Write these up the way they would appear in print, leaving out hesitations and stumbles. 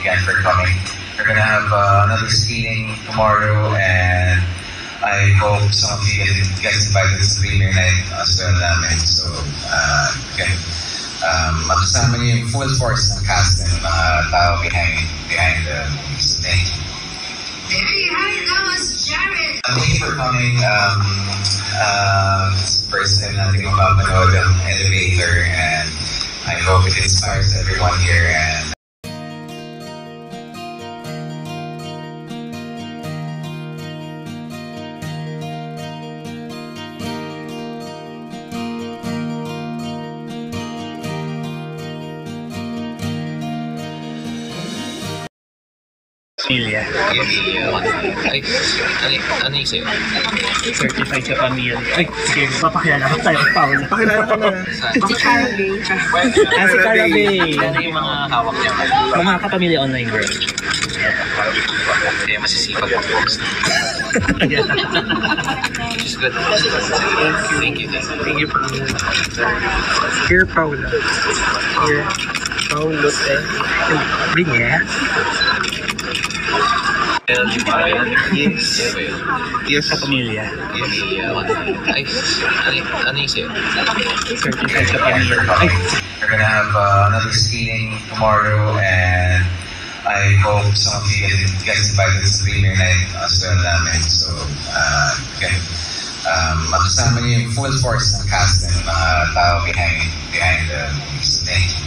again for coming. We're gonna have another screening tomorrow, and I hope some of you get invited to premiere night as well namin. So, again, makasama niyo yung full force ng cast and mga tao behind the movies. Thank you. Hi, that was Jared. Thank you for coming. First time natin mapapanood ang Elevator, and I hope it inspires everyone here. And Pamilya. Ay, ano yung sa'yo? Certified sa pamilya. Ay, sige, papakilala ko tayo. Paul. Pakilala ka na. Si Charlie. Si Carabay. Ano yung mga hawak niya? Mga kapamilya online girl. Kaya masisipag po. She's good. Thank you. Thank you, Paula. Here, Paula. Here. Paulo, bring it. Yes. Sa pamilya. Ay, ano yung sa'yo? Certified sa pamilya. Ay, we're gonna have another screening tomorrow, and I hope some of you get invited to premiere night as well namin. So, again, makasama niyo yung full force ng cast and mga tao behind the movies. Thank you.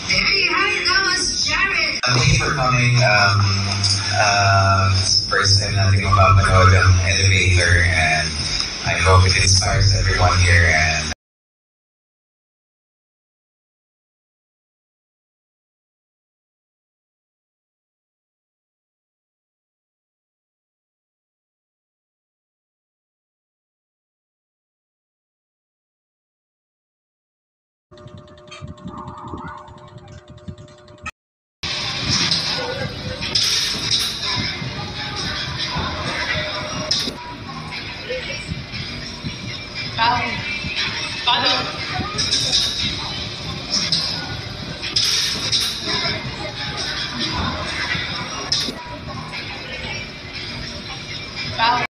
Hi, that was Jared. Thank you for coming. First time natin mapapanood ang Elevator, and I hope it inspires everyone here. And Wow.